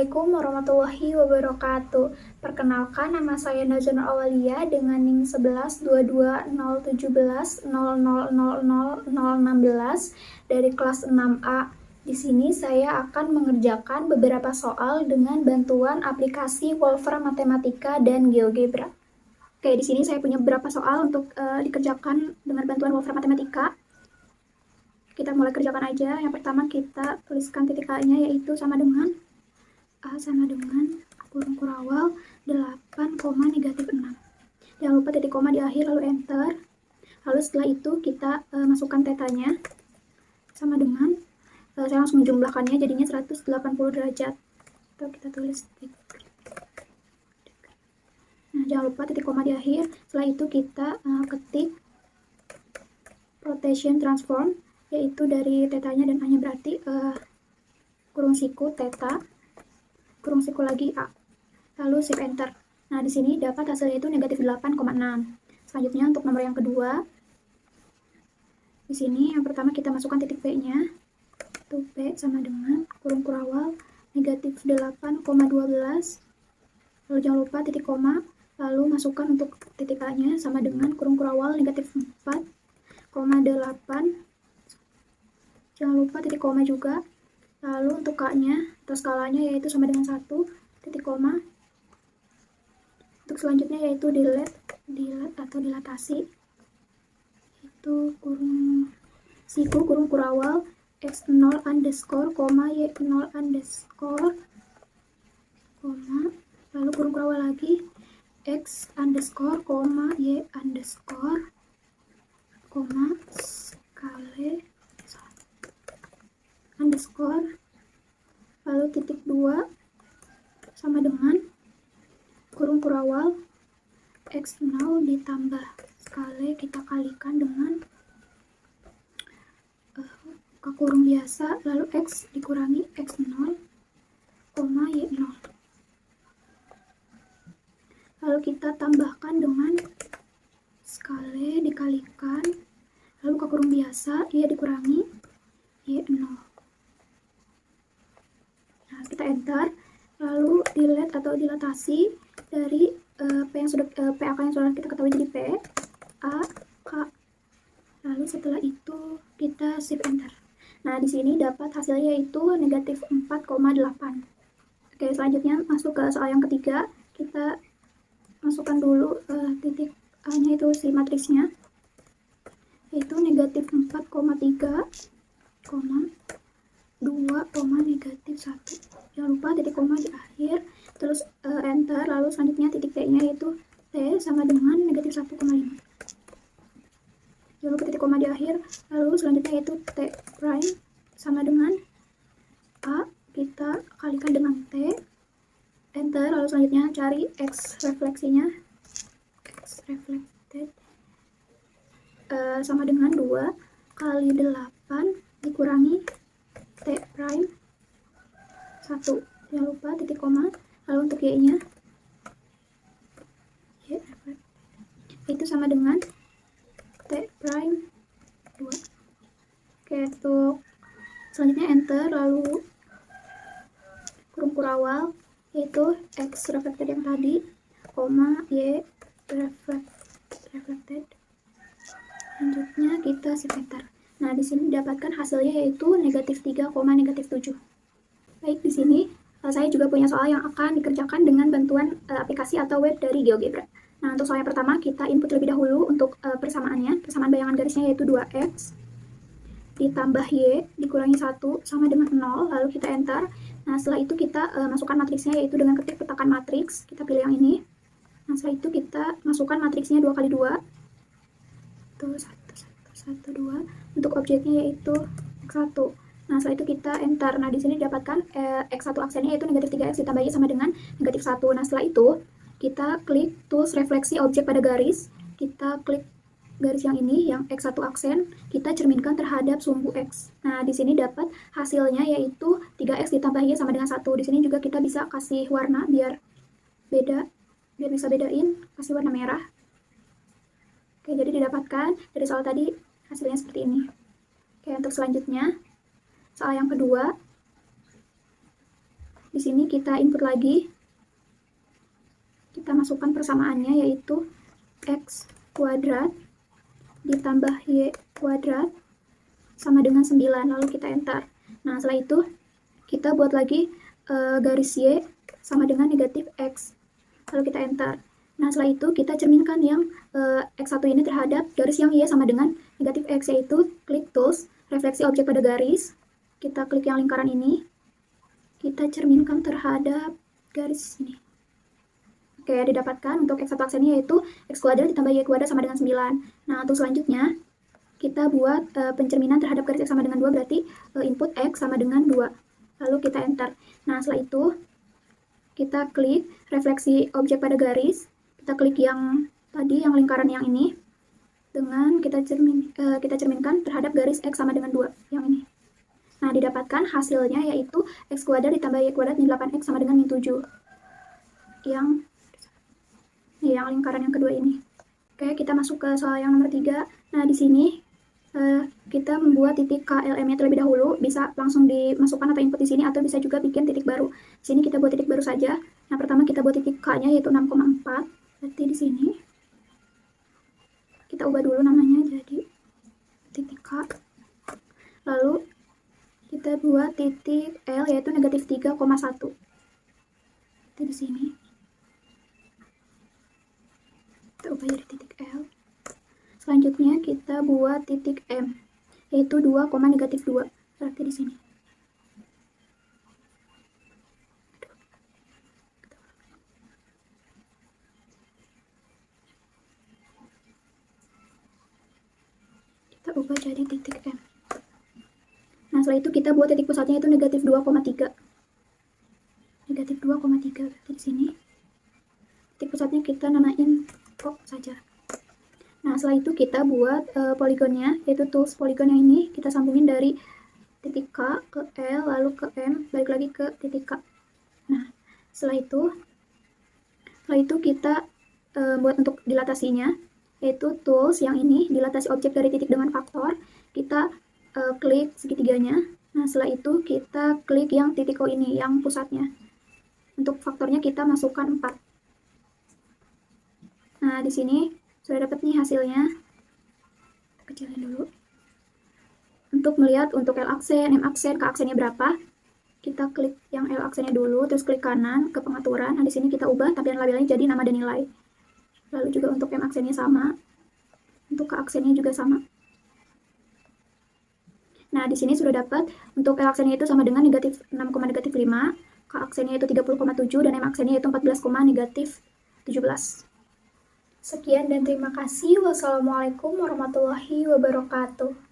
Assalamualaikum warahmatullahi wabarakatuh. Perkenalkan, nama saya Najwa Awalia dengan NIM 11220170000016 dari kelas 6A. Di sini saya akan mengerjakan beberapa soal dengan bantuan aplikasi Wolfram Matematika dan GeoGebra. Oke, di sini saya punya beberapa soal untuk dikerjakan dengan bantuan Wolfram Matematika. Kita mulai kerjakan aja. Yang pertama kita tuliskan titik A-nya, yaitu sama dengan A sama dengan kurung kurawal 8, -6. Jangan lupa titik koma di akhir, lalu enter. Lalu setelah itu kita masukkan tetanya sama dengan saya langsung menjumlahkannya, jadinya 180 derajat. Atau kita tulis nah, jangan lupa titik koma di akhir. Setelah itu kita ketik rotation transform, yaitu dari tetanya dan A-nya berarti kurung siku theta kurung siku lagi A, lalu shift enter. Nah, di sini dapat hasilnya itu -8,6. Selanjutnya untuk nomor yang kedua, di sini yang pertama kita masukkan titik P-nya, itu P sama dengan kurung kurawal -8,12. Lalu jangan lupa titik koma, lalu masukkan untuk titik A-nya sama dengan kurung kurawal -4,8. Jangan lupa titik koma juga. Lalu untuk K-nya atau skalanya yaitu sama dengan 1, titik koma. Untuk selanjutnya yaitu delete atau dilatasi, itu kurung siku kurung kurawal x0 underscore, y0 underscore, lalu kurung kurawal lagi x underscore, y underscore, skala underscore, lalu titik 2 sama dengan kurung kurawal x0 ditambah skala kita kalikan dengan buka kurung biasa, lalu x dikurangi x0, y0. Lalu kita tambahkan dengan skala dikalikan, lalu buka kurung biasa, y dikurangi y0. Kita enter, lalu delete atau dilatasi dari PAK yang sudah kita ketahui jadi P, A, K. Lalu setelah itu kita shift enter. Nah, di sini dapat hasilnya yaitu -4,8. Oke, selanjutnya masuk ke soal yang ketiga. Kita masukkan dulu titik A-nya, itu si matriksnya, yaitu -4,3, 2, -1. Jangan lupa titik koma di akhir, terus enter, lalu selanjutnya titik T-nya yaitu T sama dengan -1,5. Jangan lupa titik koma di akhir, lalu selanjutnya yaitu T prime sama dengan A, kita kalikan dengan T, enter, lalu selanjutnya cari X refleksinya, X reflected sama dengan 2 kali 8 dikurangi T prime 1. Jangan lupa titik koma, lalu untuk Y-nya itu sama dengan T prime 2. Oke, untuk selanjutnya enter, lalu kurung kurawal yaitu X reflected yang tadi, Y reflected. Selanjutnya kita shift enter. Nah, di sini didapatkan hasilnya yaitu -3, -7. Baik, di sini saya juga punya soal yang akan dikerjakan dengan bantuan aplikasi atau web dari GeoGebra. Nah, untuk soal yang pertama kita input terlebih dahulu untuk persamaannya. Persamaan bayangan garisnya yaitu 2x ditambah y dikurangi 1 sama dengan 0, lalu kita enter. Nah, setelah itu kita masukkan matriksnya yaitu dengan ketik petakan matriks. Kita pilih yang ini. Nah, setelah itu kita masukkan matriksnya 2 kali 2. Tuh, 1, 2. Untuk objeknya yaitu x1. Nah, setelah itu kita enter. Nah, di sini didapatkan x1 aksennya yaitu -3x ditambah y sama dengan -1. Nah, setelah itu kita klik tools refleksi objek pada garis. Kita klik garis yang ini, yang x1 aksen, kita cerminkan terhadap sumbu x. Nah, di sini dapat hasilnya yaitu 3x ditambah y sama dengan 1. Di sini juga kita bisa kasih warna biar beda, biar bisa bedain, kasih warna merah. Oke, jadi didapatkan dari soal tadi hasilnya seperti ini. Oke, untuk selanjutnya soal yang kedua, Di sini kita input lagi, kita masukkan persamaannya, yaitu x kuadrat ditambah y kuadrat sama dengan 9, lalu kita enter. Nah, setelah itu kita buat lagi garis y sama dengan negatif x, lalu kita enter. Nah, setelah itu kita cerminkan yang x1 ini terhadap garis yang y sama dengan negatif x, yaitu klik tools, refleksi objek pada garis, kita klik yang lingkaran ini, kita cerminkan terhadap garis ini. Oke, didapatkan untuk x1 aksennya yaitu x kuadrat ditambah y kuadrat sama dengan 9. Nah, untuk selanjutnya kita buat pencerminan terhadap garis x sama dengan 2, berarti input x sama dengan 2. Lalu kita enter. Nah, setelah itu kita klik refleksi objek pada garis, kita klik yang tadi, yang lingkaran yang ini, dengan kita cerminkan terhadap garis x sama dengan 2, yang ini. Nah, didapatkan hasilnya yaitu x kuadrat ditambah y kuadrat min 8x sama dengan min 7. Yang lingkaran yang kedua ini. Oke, kita masuk ke soal yang nomor 3. Nah, di sini kita membuat titik KLM-nya terlebih dahulu, bisa langsung dimasukkan atau input di sini, atau bisa juga bikin titik baru. Di sini kita buat titik baru saja. Nah, pertama kita buat titik K-nya yaitu 6,4. Berarti di sini kita ubah dulu namanya jadi titik K. Lalu kita buat titik L yaitu negatif 3,1. Itu di sini. Kita ubah jadi titik L. Selanjutnya kita buat titik M yaitu 2, negatif 2. Berarti di sini. Kita ubah jadi titik M. Nah, setelah itu kita buat titik pusatnya itu negatif 2,3. Negatif 2,3 berarti di sini. Titik pusatnya kita namain O saja. Nah, setelah itu kita buat poligonnya, yaitu tools poligon yang ini, kita sambungin dari titik K ke L, lalu ke M, balik lagi ke titik K. Nah, setelah itu kita buat untuk dilatasinya, yaitu tools yang ini, dilatasi objek dari titik dengan faktor, kita klik segitiganya. Nah, setelah itu kita klik yang titik O ini, yang pusatnya. Untuk faktornya kita masukkan 4. Nah, di sini sudah dapat nih hasilnya. Kecilin dulu. Untuk melihat untuk L aksen, M aksen, K aksennya berapa, kita klik yang L aksennya dulu, terus klik kanan ke pengaturan. Nah, di sini kita ubah tampilan labelnya jadi nama dan nilai. Lalu juga untuk M aksennya sama, untuk K aksennya juga sama. Nah, di sini sudah dapat untuk L aksennya itu sama dengan negatif 6,5, K aksennya itu 30,7, dan M aksennya itu 14,17. Sekian dan terima kasih. Wassalamualaikum warahmatullahi wabarakatuh.